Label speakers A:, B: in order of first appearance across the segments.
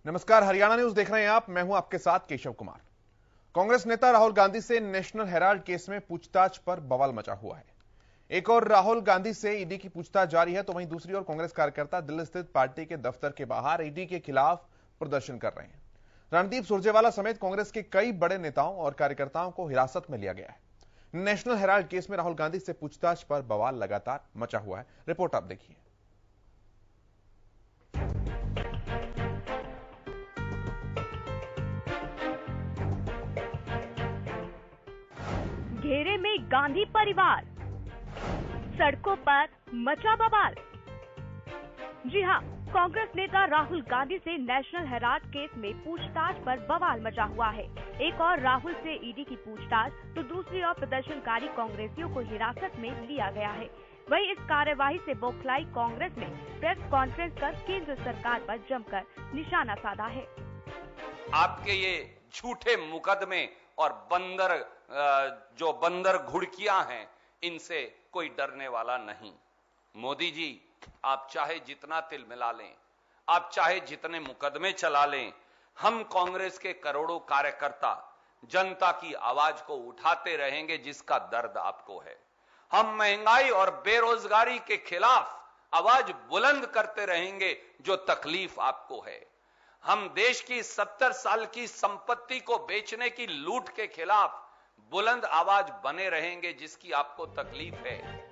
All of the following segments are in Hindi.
A: नमस्कार, हरियाणा न्यूज देख रहे हैं आप। मैं हूं आपके साथ केशव कुमार। कांग्रेस नेता राहुल गांधी से नेशनल हेराल्ड केस में पूछताछ पर बवाल मचा हुआ है। एक और राहुल गांधी से ईडी की पूछताछ जारी है, तो वहीं दूसरी ओर कांग्रेस कार्यकर्ता दिल्ली स्थित पार्टी के दफ्तर के बाहर ईडी के खिलाफ प्रदर्शन कर रहे हैं। रणदीप सुरजेवाला समेत कांग्रेस के कई बड़े नेताओं और कार्यकर्ताओं को हिरासत में लिया गया है। नेशनल हेराल्ड केस में राहुल गांधी से पूछताछ पर बवाल लगातार मचा हुआ है। रिपोर्ट आप देखिए।
B: घेरे में गांधी परिवार, सड़कों पर मचा बवाल। जी हां, कांग्रेस नेता राहुल गांधी से नेशनल हेराल्ड केस में पूछताछ पर बवाल मचा हुआ है। एक और राहुल से ईडी की पूछताछ, तो दूसरी ओर प्रदर्शनकारी कांग्रेसियों को हिरासत में लिया गया है। वहीं इस कार्यवाही से बौखलाई कांग्रेस ने प्रेस कॉन्फ्रेंस कर केंद्र सरकार पर जमकर निशाना साधा है।
C: आपके ये झूठे मुकदमे और जो बंदर घुड़कियां हैं, इनसे कोई डरने वाला नहीं। मोदी जी, आप चाहे जितना तिल मिला लें, आप चाहे जितने मुकदमे चला लें, हम कांग्रेस के करोड़ों कार्यकर्ता जनता की आवाज को उठाते रहेंगे जिसका दर्द आपको है। हम महंगाई और बेरोजगारी के खिलाफ आवाज बुलंद करते रहेंगे जो तकलीफ आपको है। हम देश की 70 साल की संपत्ति को बेचने की लूट के खिलाफ बुलंद आवाज बने रहेंगे जिसकी आपको तकलीफ है।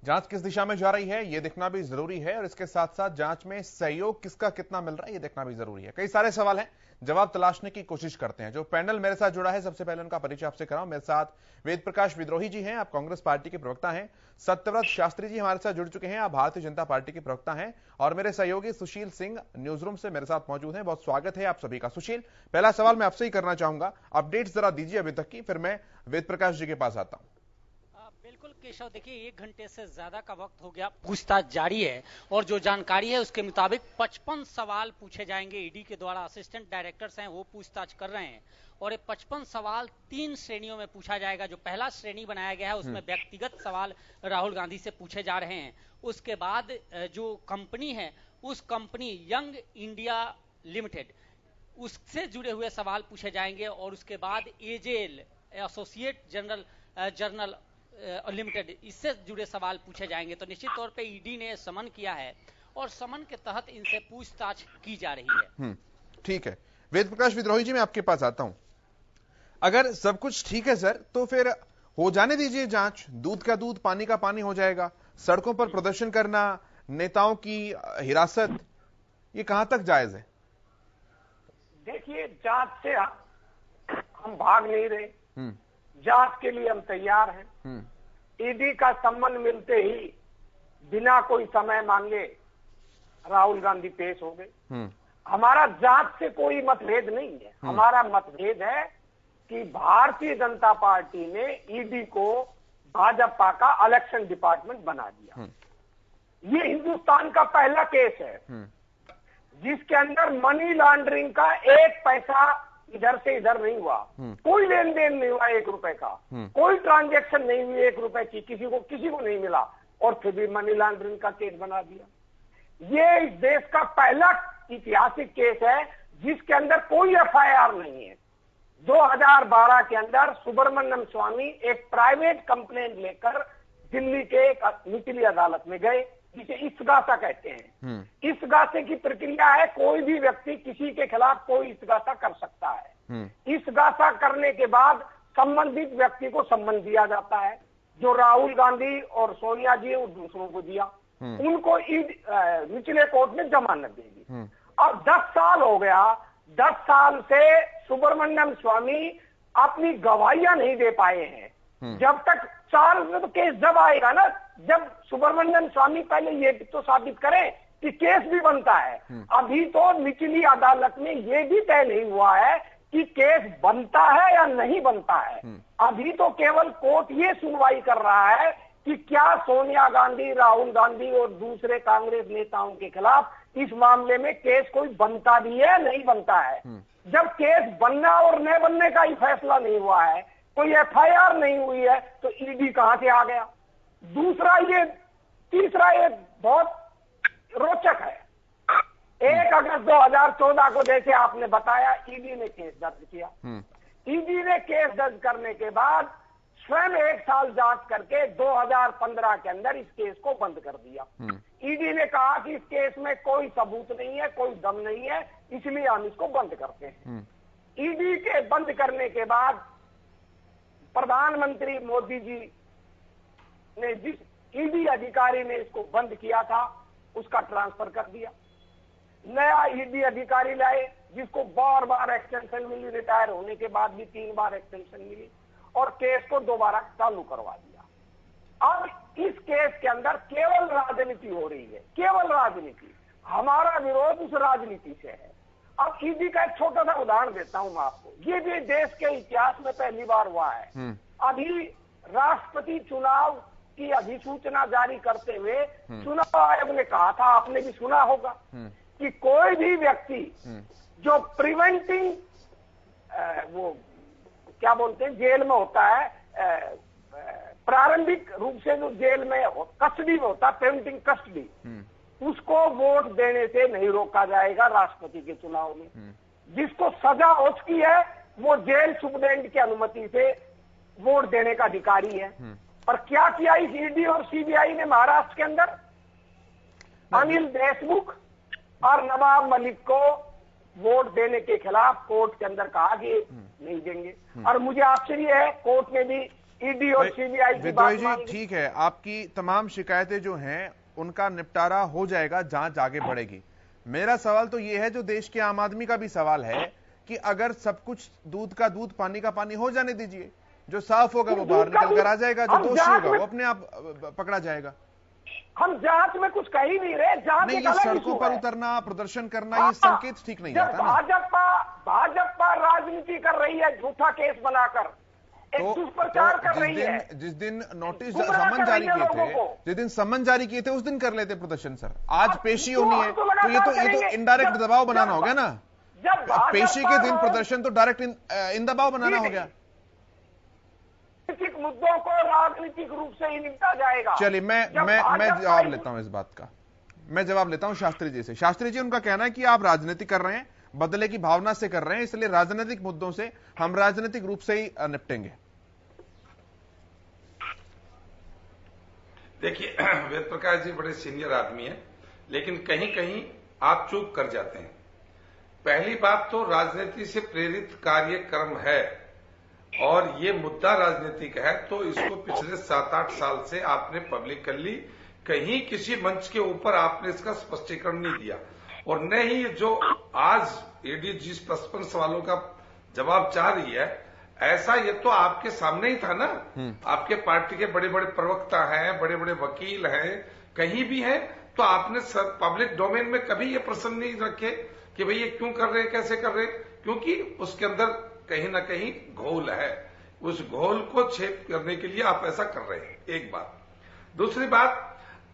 A: जांच किस दिशा में जा रही है यह देखना भी जरूरी है, और इसके साथ साथ जांच में सहयोग किसका कितना मिल रहा है यह देखना भी जरूरी है। कई सारे सवाल हैं जवाब तलाशने की कोशिश करते हैं। जो पैनल मेरे साथ जुड़ा है, सबसे पहले उनका परिचय आपसे कराऊं। मेरे साथ वेद प्रकाश विद्रोही जी हैं, आप कांग्रेस पार्टी के प्रवक्ता हैं। सत्यव्रत शास्त्री जी हमारे साथ जुड़ चुके हैं, आप भारतीय जनता पार्टी के प्रवक्ता हैं। और मेरे सहयोगी सुशील सिंह न्यूज रूम से मेरे साथ मौजूद हैं। बहुत स्वागत है आप सभी का। सुशील, पहला सवाल मैं आपसे ही करना चाहूंगा, अपडेट्स जरा दीजिए अभी तक की, फिर मैं वेद प्रकाश जी के पास आता हूं।
D: बिल्कुल केशव, देखिए 1 घंटे से ज्यादा का वक्त हो गया, पूछताछ जारी है और जो जानकारी है उसके मुताबिक 55 सवाल पूछे जाएंगे। ईडी के द्वारा असिस्टेंट डायरेक्टर्स हैं वो पूछताछ कर रहे हैं और ये 55 सवाल 3 श्रेणियों में पूछा जाएगा। जो पहला श्रेणी बनाया गया है उसमें व्यक्तिगत सवाल राहुल गांधी से पूछे जा रहे हैं। उसके बाद जो कंपनी है उस कंपनी यंग इंडिया लिमिटेड उससे जुड़े हुए सवाल पूछे जाएंगे और उसके बाद एजेल एसोसिएट जर्नल लिमिटेड इससे जुड़े सवाल पूछे जाएंगे। तो निश्चित तौर पे ईडी ने समन किया है और समन के तहत इनसे पूछताछ की जा रही है।
A: ठीक है, वेद प्रकाश विद्रोही जी मैं आपके पास आता हूं। अगर सब कुछ ठीक है सर, तो फिर हो जाने दीजिए जांच, दूध का दूध पानी का पानी हो जाएगा। सड़कों पर प्रदर्शन करना, नेताओं की हिरासत, ये कहां तक जायज है?
E: देखिए, जांच से हम भाग नहीं रहे, जांच के लिए हम तैयार हैं। ईडी का सम्मन मिलते ही बिना कोई समय मांगे राहुल गांधी पेश हो गए। हमारा जांच से कोई मतभेद नहीं है, हमारा मतभेद है कि भारतीय जनता पार्टी ने ईडी को भाजपा का इलेक्शन डिपार्टमेंट बना दिया। ये हिंदुस्तान का पहला केस है जिसके अंदर मनी लॉन्ड्रिंग का 1 पैसा इधर से इधर नहीं हुआ, कोई लेन देन नहीं हुआ 1 रुपए का, कोई ट्रांजैक्शन नहीं हुई 1 रुपए की, किसी को नहीं मिला और फिर भी मनी लॉन्ड्रिंग का केस बना दिया। ये इस देश का पहला ऐतिहासिक केस है जिसके अंदर कोई एफआईआर नहीं है। 2012 के अंदर सुब्रमण्यम स्वामी एक प्राइवेट कंप्लेंट लेकर दिल्ली के एक निचली अदालत में गए जिसे इस्तगासा कहते हैं। इस्तगासे की प्रक्रिया है, कोई भी व्यक्ति किसी के खिलाफ कोई इस्तगासा कर सकता है। इस्तगासा करने के बाद संबंधित व्यक्ति को सम्मन दिया जाता है, जो राहुल गांधी और सोनिया जी और दूसरों को दिया। उनको निचले कोर्ट में जमानत देगी। अब 10 साल हो गया, 10 साल से सुब्रमण्यम स्वामी अपनी गवाहियां नहीं दे पाए हैं। जब तक 4 में तो केस जब आएगा ना, जब सुब्रमण्यम स्वामी पहले ये तो साबित करें कि केस भी बनता है। अभी तो निचली अदालत में ये भी तय नहीं हुआ है कि केस बनता है या नहीं बनता है। अभी तो केवल कोर्ट ये सुनवाई कर रहा है कि क्या सोनिया गांधी, राहुल गांधी और दूसरे कांग्रेस नेताओं के खिलाफ इस मामले में केस कोई बनता भी है नहीं बनता है। जब केस बनना और न बनने का ही फैसला नहीं हुआ है, कोई एफआईआर नहीं हुई है, तो ईडी कहां से आ गया? तीसरा ये बहुत रोचक है। 1 अगस्त 2014 को जैसे आपने बताया ईडी ने केस दर्ज किया। ईडी ने केस दर्ज करने के बाद स्वयं 1 साल जांच करके 2015 के अंदर इस केस को बंद कर दिया। ईडी ने कहा कि इस केस में कोई सबूत नहीं है, कोई दम नहीं है, इसलिए हम इसको बंद करते हैं। ईडी के बंद करने के बाद प्रधानमंत्री मोदी जी ने जिस ईडी अधिकारी ने इसको बंद किया था उसका ट्रांसफर कर दिया। नया ईडी अधिकारी लाए जिसको बार बार एक्सटेंशन मिली, रिटायर होने के बाद भी 3 बार एक्सटेंशन मिली और केस को दोबारा चालू करवा दिया। अब इस केस के अंदर केवल राजनीति हो रही है, केवल राजनीति। हमारा विरोध उस राजनीति से है। अब ईडी का एक छोटा सा उदाहरण देता हूं मैं आपको। ये भी देश के इतिहास में पहली बार हुआ है। अभी राष्ट्रपति चुनाव की अधिसूचना जारी करते हुए चुनाव आयोग ने कहा था, आपने भी सुना होगा, कि कोई भी व्यक्ति जो प्रिवेंटिंग वो क्या बोलते हैं जेल में होता है, प्रारंभिक रूप से जो जेल में कस्टडी में होता है, प्रिवेंटिंग कस्टडी, उसको वोट देने से नहीं रोका जाएगा राष्ट्रपति के चुनाव में। जिसको सजा हो चुकी है वो जेल सुप्रीडेंट की अनुमति से वोट देने का अधिकारी है। पर क्या किया इस ईडी और सीबीआई ने महाराष्ट्र के अंदर? अनिल देशमुख और नवाब मलिक को वोट देने के खिलाफ कोर्ट के अंदर कहा कि नहीं देंगे। और मुझे आश्चर्य है कोर्ट ने भी ईडी और सीबीआई की बात
A: जी ठीक है, आपकी तमाम शिकायतें जो हैं उनका निपटारा हो जाएगा, जांच आगे बढ़ेगी। मेरा सवाल तो यह है, जो देश के आम आदमी का भी सवाल है कि अगर सब कुछ दूध का दूध पानी का पानी हो जाने दीजिए, जो साफ होगा वो बाहर निकल कर आ जाएगा, जो दोषी होगा वो अपने आप पकड़ा जाएगा।
E: हम जांच में कुछ कह ही नहीं रहे। जांच
A: नहीं, ये सड़कों पर उतरना, प्रदर्शन करना, ये संकेत ठीक नहीं आता ना।
E: भाजपा राजनीति कर रही है, झूठा केस बनाकर एक दुष्प्रचार कर रही है।
A: जिस दिन नोटिस समन जारी किए थे, जिस दिन समन जारी किए थे, उस दिन कर लेते प्रदर्शन सर। आज पेशी होनी है, तो ये तो इनडायरेक्ट दबाव बनाना हो गया ना। पेशी के दिन प्रदर्शन तो डायरेक्ट इन दबाव बनाना हो गया।
E: राजनीतिक मुद्दों को राजनीतिक रूप से ही निपटा जाएगा।
A: चलिए, मैं जवाब लेता हूं इस बात का। मैं जवाब लेता हूं शास्त्री जी से। शास्त्री जी, उनका कहना है कि आप राजनीति कर रहे हैं, बदले की भावना से कर रहे हैं, इसलिए राजनीतिक मुद्दों से हम राजनीतिक रूप से ही निपटेंगे।
F: देखिए, वेद प्रकाश जी बड़े सीनियर आदमी हैं, लेकिन कहीं कहीं आप चूक कर जाते हैं। पहली बात तो राजनीति से प्रेरित कार्यक्रम है और ये मुद्दा राजनीतिक है, तो इसको पिछले 7-8 साल से आपने पब्लिक कर ली। कहीं किसी मंच के ऊपर आपने इसका स्पष्टीकरण नहीं दिया, और न ही जो आज ईडी जिस 55 सवालों का जवाब चाह रही है, ऐसा ये तो आपके सामने ही था ना। आपके पार्टी के बड़े बड़े प्रवक्ता हैं, बड़े बड़े वकील हैं, कहीं भी हैं, तो आपने पब्लिक डोमेन में कभी ये प्रश्न नहीं रखे कि भाई ये क्यों कर रहे हैं, कैसे कर रहे हैं, क्योंकि उसके अंदर कहीं ना कहीं घोल है। उस घोल को छेद करने के लिए आप ऐसा कर रहे हैं, एक बात। दूसरी बात,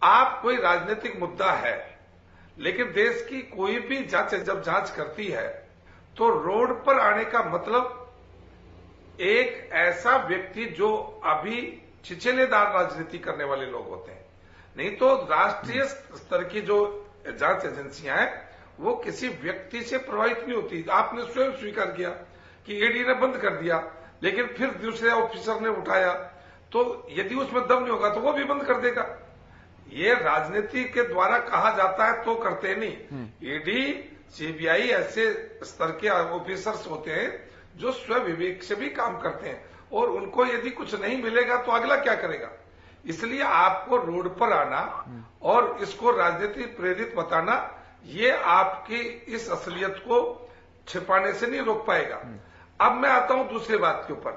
F: आप कोई राजनीतिक मुद्दा है, लेकिन देश की कोई भी जब जांच करती है तो रोड पर आने का मतलब एक ऐसा व्यक्ति जो अभी छिछलेदार राजनीति करने वाले लोग होते हैं। नहीं तो राष्ट्रीय स्तर की जो जांच एजेंसियां हैं वो किसी व्यक्ति से प्रभावित नहीं होती। आपने स्वयं स्वीकार किया कि ईडी ने बंद कर दिया, लेकिन फिर दूसरे ऑफिसर ने उठाया, तो यदि उसमें दम नहीं होगा तो वो भी बंद कर देगा। ये राजनीति के द्वारा कहा जाता है तो करते नहीं। ईडी, सीबीआई ऐसे स्तर के ऑफिसर्स होते हैं जो स्वविवेक से भी काम करते हैं, और उनको यदि कुछ नहीं मिलेगा तो अगला क्या करेगा। इसलिए आपको रोड पर आना और इसको राजनीति प्रेरित बताना, ये आपकी इस असलियत को छिपाने से नहीं रोक पाएगा। अब मैं आता हूं दूसरी बात के ऊपर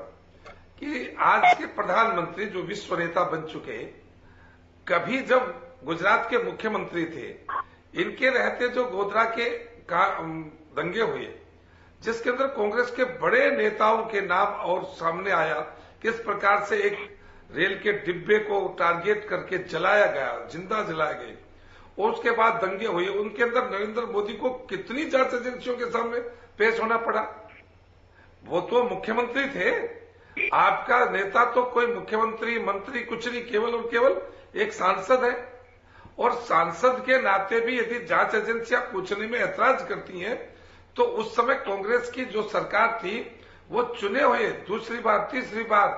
F: कि आज के प्रधानमंत्री जो विश्व नेता बन चुके, कभी जब गुजरात के मुख्यमंत्री थे, इनके रहते जो गोधरा के दंगे हुए, जिसके अंदर कांग्रेस के बड़े नेताओं के नाम और सामने आया, किस प्रकार से एक रेल के डिब्बे को टारगेट करके जलाया गया, जिंदा जलाया गया, और उसके बाद दंगे हुए, उनके अंदर नरेंद्र मोदी को कितनी जांच एजेंसियों के सामने पेश होना पड़ा। वो तो मुख्यमंत्री थे, आपका नेता तो कोई मुख्यमंत्री मंत्री कुछ नहीं, केवल और केवल एक सांसद है। और सांसद के नाते भी यदि जांच एजेंसियां पूछने में ऐतराज करती हैं, तो उस समय कांग्रेस की जो सरकार थी वो चुने हुए दूसरी बार तीसरी बार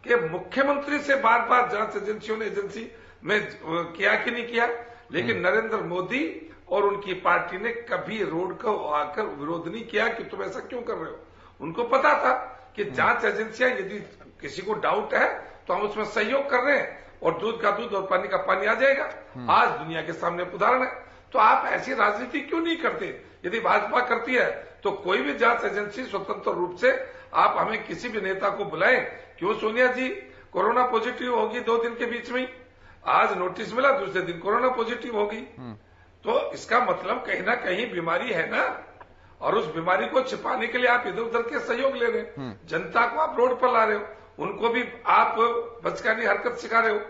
F: के मुख्यमंत्री से बार बार जांच एजेंसियों ने एजेंसी में किया कि नहीं किया, लेकिन नरेंद्र मोदी और उनकी पार्टी ने कभी रोड को आकर विरोध नहीं किया कि तुम ऐसा क्यों कर रहे हो। उनको पता था कि जांच एजेंसियां यदि किसी को डाउट है तो हम उसमें सहयोग कर रहे हैं और दूध का दूध और पानी का पानी आ जाएगा। आज दुनिया के सामने उदाहरण है। तो आप ऐसी राजनीति क्यों नहीं करते? यदि भाजपा करती है तो कोई भी जांच एजेंसी स्वतंत्र रूप से, आप हमें किसी भी नेता को बुलाएं। क्यों सोनिया जी कोरोना पॉजिटिव होगी 2 दिन के बीच में ही, आज नोटिस मिला, दूसरे दिन कोरोना पॉजिटिव होगी, तो इसका मतलब कहीं ना कहीं बीमारी है ना, और उस बीमारी को छिपाने के लिए आप इधर उधर के सहयोग ले रहे हो, जनता को आप रोड पर ला रहे हो, उनको भी आप बचकानी हरकत सिखा रहे हो।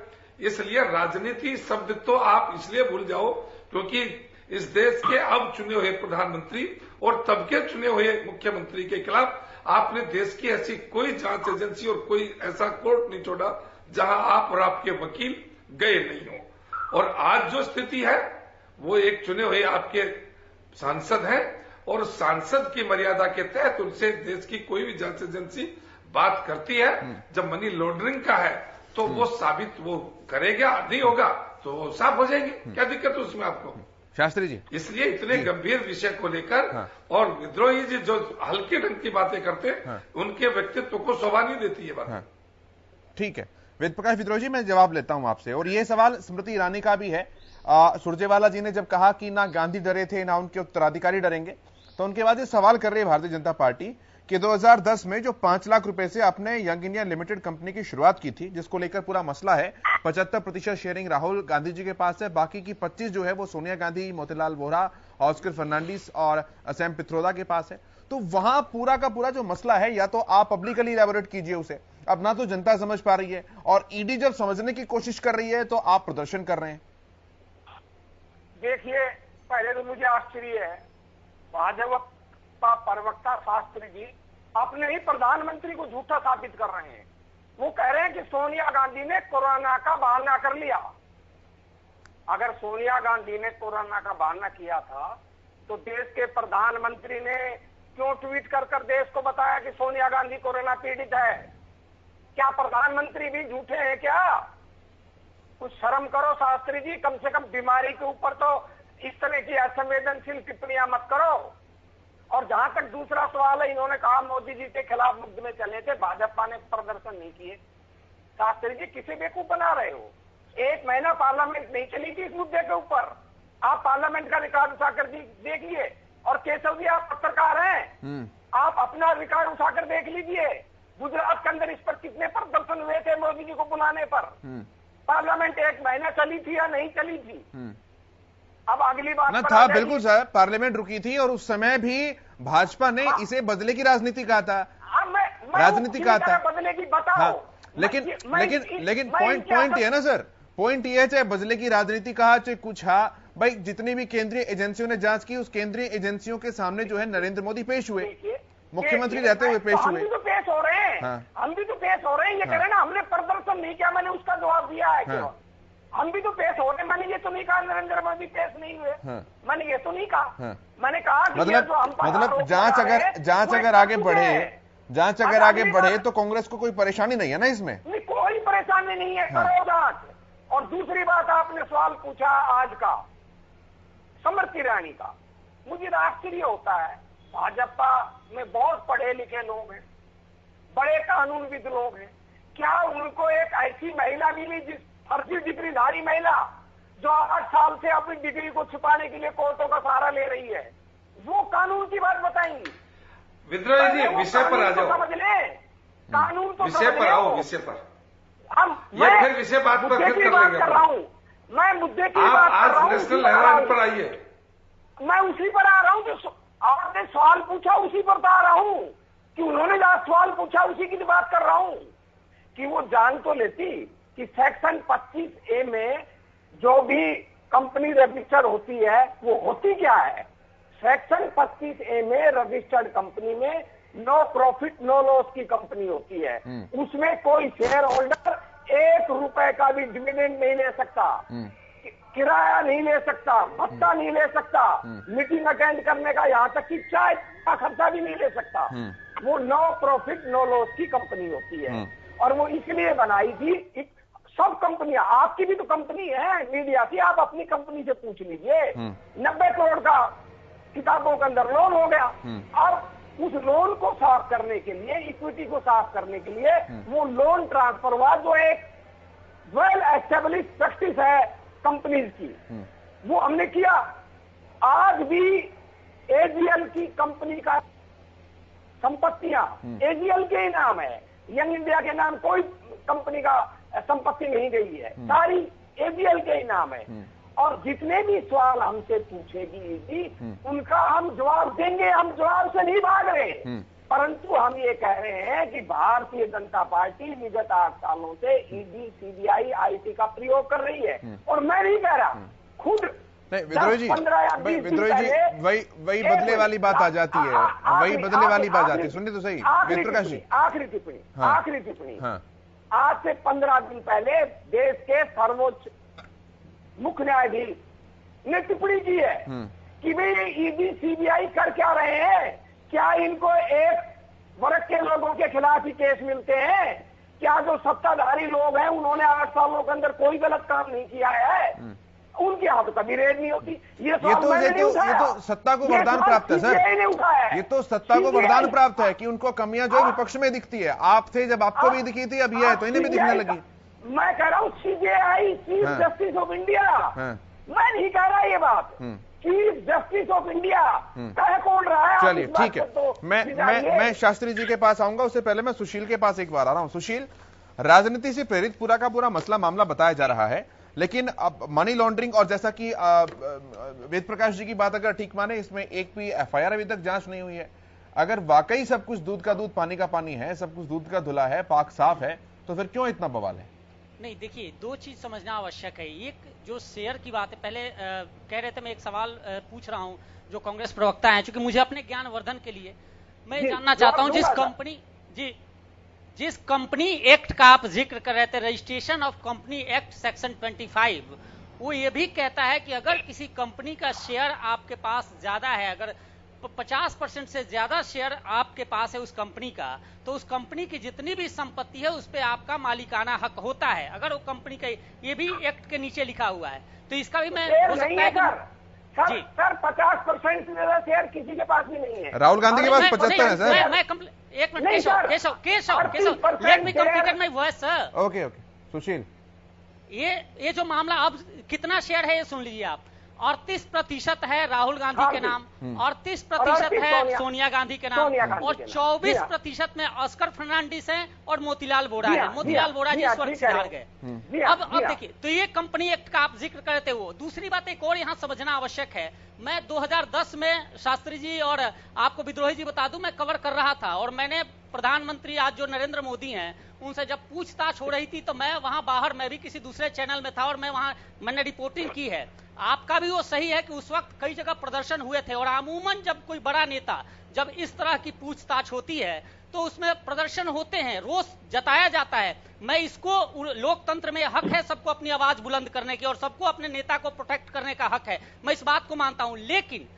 F: इसलिए राजनीति शब्द तो आप इसलिए भूल जाओ क्योंकि इस देश के अब चुने हुए प्रधानमंत्री और तब के चुने हुए मुख्यमंत्री के खिलाफ आपने देश की ऐसी कोई जांच एजेंसी और कोई ऐसा कोर्ट नहीं छोड़ा जहां आप और आपके वकील गए नहीं हो। और आज जो स्थिति है वो एक चुने हुए आपके सांसद हैं, और सांसद की मर्यादा के तहत उनसे देश की कोई भी जांच एजेंसी बात करती है। जब मनी लॉन्ड्रिंग का है तो वो साबित वो करेगा, नहीं होगा तो साफ हो जाएंगे। क्या दिक्कत है उसमें आपको?
A: शास्त्री जी,
F: इसलिए इतने गंभीर विषय को लेकर और विद्रोही जी जो हल्के ढंग की बातें करते हैं, उनके व्यक्तित्व को शोभा नहीं देती है बात।
A: ठीक है वेद प्रकाश विद्रोही जी, मैं जवाब लेता हूं आपसे, और यह सवाल स्मृति ईरानी का भी है। सुरजेवाला जी ने जब कहा कि ना गांधी डरे थे ना उनके उत्तराधिकारी डरेंगे, तो उनके बाद ये सवाल कर रही है भारतीय जनता पार्टी कि 2010 में जो 5 लाख रुपए से अपने यंग इंडिया लिमिटेड कंपनी की शुरुआत की थी, जिसको लेकर पूरा मसला है, 75% शेयरिंग राहुल गांधी जी के पास है, बाकी की 25 जो है वो सोनिया गांधी, मोतीलाल वोरा, ऑस्कर फर्नांडिस और सैम पित्रोदा के पास है। तो वहां पूरा का पूरा जो मसला है, या तो आप पब्लिकली इलैबोरेट कीजिए उसे, अब ना तो जनता समझ पा रही है, और ईडी जब समझने की कोशिश कर रही है तो आप प्रदर्शन कर रहे हैं।
E: देखिए, पहले तो मुझे आश्चर्य है, भाजपा प्रवक्ता शास्त्री जी अपने ही प्रधानमंत्री को झूठा साबित कर रहे हैं। वो कह रहे हैं कि सोनिया गांधी ने कोरोना का बहाना कर लिया। अगर सोनिया गांधी ने कोरोना का बहाना किया था तो देश के प्रधानमंत्री ने क्यों ट्वीट कर देश को बताया कि सोनिया गांधी कोरोना पीड़ित है? क्या प्रधानमंत्री भी झूठे हैं क्या? कुछ शर्म करो शास्त्री जी, कम से कम बीमारी के ऊपर तो इस तरह की असंवेदनशील टिप्पणियां मत करो। और जहां तक दूसरा सवाल है, इन्होंने कहा मोदी जी के खिलाफ मुकदमे चले थे, भाजपा ने प्रदर्शन नहीं किए। शास्त्री जी किसे बेवकूफ बना रहे हो? 1 महीना पार्लियामेंट नहीं चली थी इस मुद्दे के ऊपर। आप पार्लियामेंट का रिकॉर्ड उठाकर देखिए। और केशव जी, आप पत्रकार हैं, आप अपना रिकॉर्ड उठाकर देख लीजिए। गुजरात के अंदर इस पर कितने प्रदर्शन हुए थे मोदी जी को बुलाने पर? पार्लियामेंट 1 महीना चली थी या नहीं चली थी? अब अगली बात
A: ना था, बिल्कुल सर, पार्लियामेंट रुकी थी और उस समय भी भाजपा ने इसे बदले की राजनीति कहा था, राजनीति कहा था।
E: बदले की बताओ।
A: लेकिन पॉइंट ये ना सर, पॉइंट ये है, चाहे बदले की राजनीति कहा चाहे कुछ, भाई जितनी भी केंद्रीय एजेंसियों ने जांच की, उस केंद्रीय एजेंसियों के सामने जो है नरेंद्र मोदी पेश हुए, मुख्यमंत्री रहते हुए पेश हुए।
E: हम भी तो पेश हो रहे हैं, हम भी तो पेश हो रहे हैं। ये कह रहे ना हमने प्रदर्शन नहीं किया, मैंने उसका जवाब दिया है क्यों? हम भी तो पेश हो रहे हैं। मैंने ये तो नहीं कहा नरेंद्र मोदी पेश नहीं हुए, मैंने ये तो नहीं कहा। मैंने कहा
A: मतलब जांच अगर आगे बढ़े तो कांग्रेस को कोई परेशानी नहीं है ना इसमें?
E: नहीं, कोई परेशानी नहीं है, करो जांच। और दूसरी बात, आपने सवाल पूछा आज का स्मृति ईरानी का, मुझे आश्चर्य होता है। भाजपा में बहुत पढ़े लिखे लोग हैं, बड़े कानूनविद लोग हैं, क्या उनको एक ऐसी महिला मिली, जिस फर्जी डिग्रीधारी महिला जो 8 साल से अपनी डिग्री को छुपाने के लिए कोर्टों का सहारा ले रही है, वो कानून की बात बताएंगी?
F: विद्रोही जी, विषय पर आ जाओ,
E: समझ ले, कानून तो
F: विषय पर आओ, विषय पर।
E: मैं
F: फिर विषय बात पर
E: मुद्दे की बात कर रहा हूं, मैं मुद्दे की बात कर रहा हूं।
F: नेशनल हेराल्ड पर आइए,
E: मैं उसी पर आ रहा हूं जो आपने सवाल पूछा, उसी पर तो आ रहा हूं कि उन्होंने जहां सवाल पूछा उसी की बात कर रहा हूं कि वो जान तो लेती कि सेक्शन 25A में जो भी कंपनी रजिस्टर्ड होती है वो होती क्या है? सेक्शन 25A में रजिस्टर्ड कंपनी में नो प्रॉफिट नो लॉस की कंपनी होती है। उसमें कोई शेयर होल्डर 1 रुपए का भी डिविडेंड नहीं ले सकता, किराया नहीं ले सकता, भत्ता नहीं ले सकता, मीटिंग अटेंड करने का, यहाँ तक कि चाय का खर्चा भी नहीं ले सकता। वो नो प्रॉफिट नो लॉस की कंपनी होती है। और वो इसलिए बनाई थी, सब कंपनियां, आपकी भी तो कंपनी है मीडिया की, आप अपनी कंपनी से पूछ लीजिए। 90 करोड़ का किताबों के अंदर लोन हो गया। अब उस लोन को साफ करने के लिए, इक्विटी को साफ करने के लिए वो लोन ट्रांसफर हुआ, जो एक वेल एस्टेब्लिश प्रैक्टिस है कंपनीज की, वो हमने किया। आज भी एजीएल की कंपनी का संपत्तियां एजीएल के ही नाम है, यंग इंडिया के नाम कोई कंपनी का संपत्ति नहीं गई है, सारी एजीएल के ही नाम है। और जितने भी सवाल हमसे पूछेगी ईडी, उनका हम जवाब देंगे, हम जवाब से नहीं भाग रहे। परंतु हम ये कह रहे हैं कि भारतीय जनता पार्टी विगत 8 सालों से ईडी, सीबीआई, आईटी का प्रयोग कर रही है। और मैं नहीं कह रहा, खुद
A: नहीं विद्रोही जी, वही बदले वाली बात आ जाती है, वही बदले वाली बात आती है। सुनिए तो सही प्रकाश जी,
E: आखिरी टिप्पणी। आज से 15 दिन पहले देश के सर्वोच्च मुख्य न्यायाधीश ने टिप्पणी की है कि भाई ईडी सीबीआई कर क्या रहे हैं? क्या इनको एक वर्ग के लोगों के खिलाफ ही केस मिलते हैं? क्या जो सत्ताधारी लोग हैं उन्होंने 8 सालों के अंदर कोई गलत काम नहीं किया है? उनके यहाँ तो कभी रेड नहीं होती। ये
A: तो सत्ता को वरदान प्राप्त है सर, ये तो सत्ता को वरदान प्राप्त है कि उनको कमियां जो विपक्ष में दिखती है। आप थे जब आपको भी दिखी थी, अब ये है तो इन्हें भी दिखने लगी।
E: मैं कह रहा हूँ CBI chief justice of India, मैं नहीं कह रहा ये बात। चीफ जस्टिस ऑफ इंडिया कह कौन रहा है?
A: चलिए ठीक है, मैं शास्त्री जी के पास आऊंगा, उससे पहले मैं सुशील के पास एक बार आ रहा हूं। सुशील, राजनीति से प्रेरित पूरा का पूरा मसला मामला बताया जा रहा है, लेकिन अब मनी लॉन्ड्रिंग और जैसा कि वेद प्रकाश जी की बात अगर ठीक माने, इसमें एक भी एफआईआर अभी तक जांच नहीं हुई है। अगर वाकई सब कुछ दूध का दूध पानी का पानी है, सब कुछ दूध का धुला है, पाक साफ है, तो फिर क्यों इतना बवाल है?
D: नहीं, देखिए, दो चीज समझना आवश्यक है। एक जो शेयर की बात है, पहले कह रहे थे, मैं एक सवाल पूछ रहा हूं जो कांग्रेस प्रवक्ता हैं, क्योंकि मुझे अपने ज्ञानवर्धन के लिए मैं जानना चाहता हूं, जिस कंपनी एक्ट का आप जिक्र कर रहे थे, registration of company act section 25, वो ये भी कहता है कि अगर किसी कंपनी का शेयर आपके पास ज्यादा है, अगर 50% से ज्यादा शेयर आपके पास है उस कंपनी का, तो उस कंपनी की जितनी भी संपत्ति है उस पे आपका मालिकाना हक होता है, अगर वो कंपनी का, ये भी एक्ट के नीचे लिखा हुआ है। तो इसका भी मैं हो सकता है
E: कि सर 50% से ज्यादा शेयर किसी के पास भी नहीं है।
A: राहुल गांधी के पास 75 है सर।
D: मैं एक minute, Keshav, let me complete my voice sir.
A: Okay Sushil,
D: ये जो मामला, अब कितना शेयर है ये सुन लीजिए आप। 38% है राहुल गांधी के नाम, 38% है सोनिया गांधी के नाम, और 24% में ऑस्कर फर्नांडिस है और मोतीलाल वोरा है। मोतीलाल वोरा जी इस वर्ष से हार गए। अब देखिए, तो ये कंपनी एक्ट का आप जिक्र करते हो। दूसरी बात एक और यहाँ समझना आवश्यक है, मैं 2010 में शास्त्री जी और आपको विद्रोही जी बता दूं, मैं कवर कर रहा था, और मैंने प्रधानमंत्री आज जो नरेंद्र मोदी हैं उनसे जब पूछताछ हो रही थी, तो मैं वहां बाहर, मैं भी किसी दूसरे चैनल में था और मैंने रिपोर्टिंग की है। आपका भी वो सही है कि उस वक्त कई जगह प्रदर्शन हुए थे, और अमूमन जब कोई बड़ा नेता, जब इस तरह की पूछताछ होती है तो उसमें प्रदर्शन होते हैं, रोष जताया जाता है। मैं इसको, लोकतंत्र में हक है सबको अपनी आवाज बुलंद करने की और सबको अपने नेता को प्रोटेक्ट करने का हक है, मैं इस बात को मानता हूं। लेकिन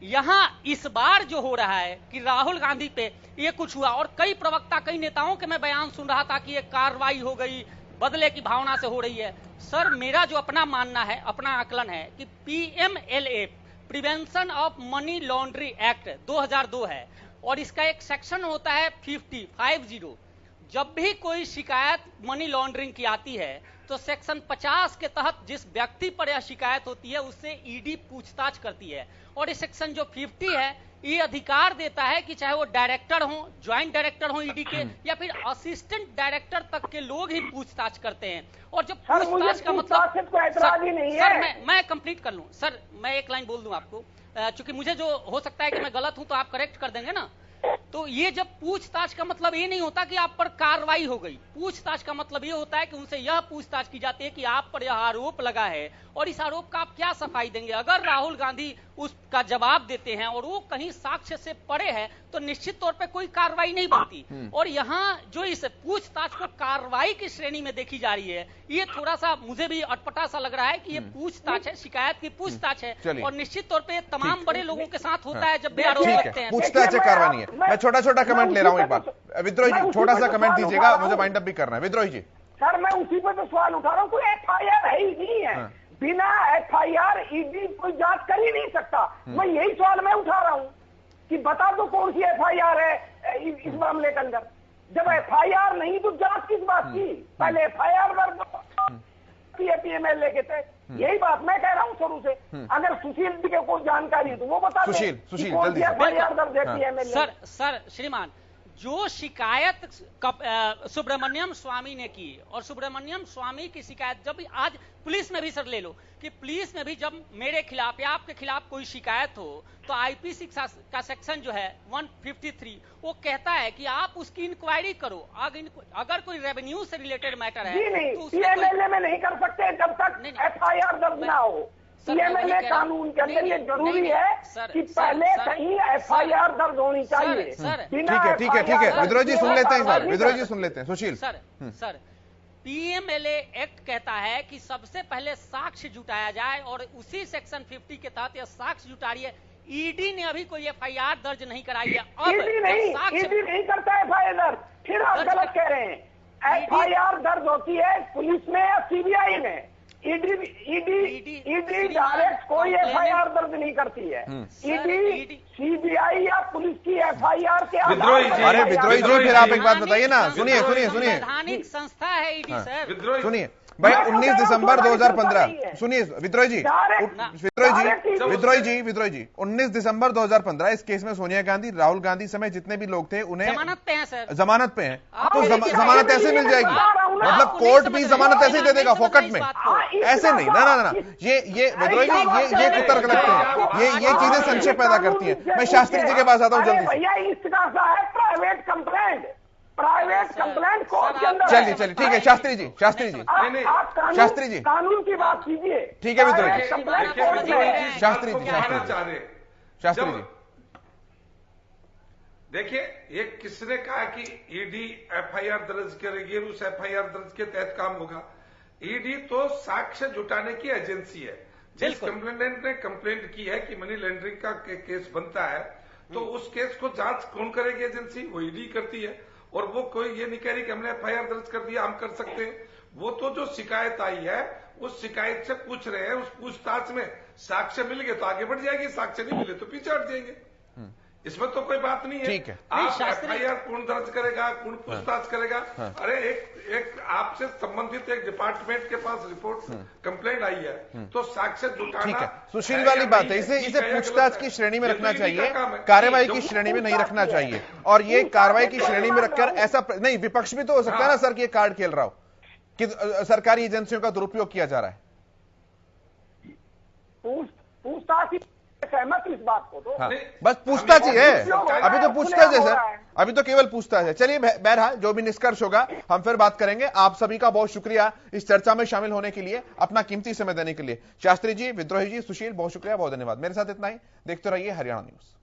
D: यहां इस बार जो हो रहा है कि राहुल गांधी पे ये कुछ हुआ, और कई प्रवक्ता, कई नेताओं के मैं बयान सुन रहा था कि ये कार्रवाई हो गई, बदले की भावना से हो रही है। सर, मेरा जो अपना मानना है, अपना आकलन है कि PMLA, prevention of money laundry act 2002 है, और इसका एक सेक्शन होता है 50। जब भी कोई शिकायत मनी लॉन्ड्रिंग की आती है तो सेक्शन 50 के तहत जिस व्यक्ति पर यह शिकायत होती है उससे ईडी पूछताछ करती है, और ये सेक्शन जो 50 है ये अधिकार देता है कि चाहे वो डायरेक्टर हो, ज्वाइंट डायरेक्टर हो ईडी के, या फिर असिस्टेंट डायरेक्टर तक के लोग ही पूछताछ करते हैं। और जब पूछताछ का मतलब, मैं कंप्लीट कर लूं सर, मैं एक लाइन बोल दूं आपको, चूंकि मुझे जो हो सकता है कि मैं गलत हूं तो आप करेक्ट कर देंगे ना। तो ये जब पूछताछ का मतलब ये नहीं होता कि आप पर कार्रवाई हो गई, पूछताछ का मतलब ये होता है कि उनसे यह पूछताछ की जाती है कि आप पर यह आरोप लगा है और इस आरोप का आप क्या सफाई देंगे। अगर राहुल गांधी उसका जवाब देते हैं और वो कहीं साक्ष्य से परे है तो निश्चित तौर पे कोई कार्रवाई नहीं बनती। और यहाँ जो इस पूछताछ को कार्रवाई की श्रेणी में देखी जा रही है, ये थोड़ा सा मुझे भी अटपटा सा लग रहा है कि ये पूछताछ है, शिकायत की पूछताछ है, और निश्चित तौर पे तमाम बड़े लोगों के साथ होता है जब भी आरोप लगते हैं।
A: पूछताछ है, कार्रवाई नहीं है। मैं छोटा कमेंट ले रहा हूँ एक बार। विद्रोही जी, छोटा सा कमेंट दीजिएगा, मुझे वाइंड अप भी करना है। विद्रोही जी।
E: सर, मैं उसी पर तो सवाल उठा रहा हूँ, कोई FIR है ही नहीं है। बिना FIR ईडी कोई जांच कर ही नहीं सकता। मैं यही सवाल मैं उठा रहा हूँ कि बता दो कौन सी FIR है इस मामले के अंदर। जब FIR नहीं तो जांच किस बात की? पहले FIR दर्ज PMLA के थे। यही बात मैं कह रहा हूँ शुरू से। अगर सुशील जी के कोई जानकारी है तो वो बता दें।
A: सुशील जल्दी
E: FIR दर्ज है PMLA।
D: सर श्रीमान, जो शिकायत सुब्रमण्यम स्वामी ने की, और सुब्रमण्यम स्वामी की शिकायत जब आज पुलिस में भी सर ले लो कि पुलिस में भी जब मेरे खिलाफ या आपके खिलाफ कोई शिकायत हो तो IPC का सेक्शन जो है 153 वो कहता है कि आप उसकी इंक्वायरी करो। अगर कोई रेवेन्यू से रिलेटेड मैटर है तो
E: PMLA में नहीं कर सकते जब तक FIR दर्ज ना हो। PMLA कानून के अंदर ये जरूरी है कि पहले कहीं FIR दर्ज होनी चाहिए।
A: ठीक है विद्रोही जी सुन लेते हैं एक बार। विद्रोही जी सुन लेते हैं। सुशील
D: सर, PMLA एक्ट कहता है कि सबसे पहले साक्ष्य जुटाया जाए, और उसी सेक्शन 50 के तहत यह साक्ष्य जुटा रही है। ईडी ने अभी कोई FIR दर्ज नहीं कराई है।
E: ईडी नहीं करता FIR दर्ज, फिर आप गलत कह रहे हैं। FIR दर्ज होती है पुलिस में या CBI में। ईडी डायरेक्ट कोई FIR दर्ज नहीं करती है। ईडी CBI या पुलिस की FIR के
A: अरे विद्रोही जी, फिर आप एक बात बताइए ना। सुनिए
D: संस्था है ईडी सर।
A: सुनिए, भाई 19 दिसंबर 2015, सुनिए विद्रोही जी, विद्रोही जी 19 दिसंबर 2015 इस केस में सोनिया गांधी, राहुल गांधी समेत जितने भी लोग थे उन्हें जमानत पे हैं सर, जमानत पे हैं, तो जमानत ऐसे मिल जाएगी? मतलब कोर्ट भी जमानत ऐसे ही दे देगा फोकट में? ऐसे नहीं ना, ये विद्रोही जी ये कुतर्क लगते हैं, ये चीजें संशय पैदा करती हैं। मैं शास्त्री जी के पास आता हूँ जल्दी से।
E: प्राइवेट कंप्लेंट कोर्ट के अंदर।
A: चलिए ठीक है शास्त्री जी
E: कानून की बात कीजिए।
A: ठीक है विद्रोही जी, शास्त्री जी
F: देखिए, ये किसने कहा कि ईडी एफआईआर दर्ज करेगी, उस एफआईआर दर्ज के तहत काम होगा? ईडी तो साक्ष्य जुटाने की एजेंसी है। जिस कंप्लेनेंट ने कंप्लेंट की है कि मनी लॉन्ड्रिंग का केस बनता है, तो उस केस को जांच कौन करेगी? एजेंसी, वो ईडी करती है। और वो कोई ये नहीं कह रही कि हमने एफआईआर दर्ज कर दिया, हम कर सकते हैं। वो तो जो शिकायत आई है उस शिकायत से पूछ रहे हैं, उस पूछताछ में साक्ष्य मिल गए तो आगे बढ़ जाएगी, साक्ष्य नहीं मिले तो पीछे हट जाएंगे। इसमें तो कोई बात नहीं है।
A: ठीक है,
F: आप एफआईआर कौन दर्ज करेगा, कौन पूछताछ करेगा? अरे एक आपसे संबंधित एक डिपार्टमेंट के पास रिपोर्ट कंप्लेंट आई है, तो साक्ष्य जुटाना।
A: ठीक है, सुशील वाली बात है, इसे पूछताछ की श्रेणी में रखना चाहिए, कार्रवाई की श्रेणी में नहीं रखना चाहिए। और ये कार्रवाई की श्रेणी में रखकर ऐसा नहीं, विपक्ष भी तो हो सकता है ना सर कि ये कार्ड खेल रहा हो कि सरकारी एजेंसियों का दुरुपयोग किया जा रहा है।
E: पूछताछ सहमत इस बात को तो
A: बस पूछताछ ही है, अभी तो पूछताछ है सर, अभी तो केवल पूछताछ है। चलिए बहरहाल जो भी निष्कर्ष होगा हम फिर बात करेंगे। आप सभी का बहुत शुक्रिया इस चर्चा में शामिल होने के लिए, अपना कीमती समय देने के लिए। शास्त्री जी, विद्रोही जी, सुशील, बहुत शुक्रिया, बहुत धन्यवाद। मेरे साथ इतना ही, देखते रहिए हरियाणा न्यूज।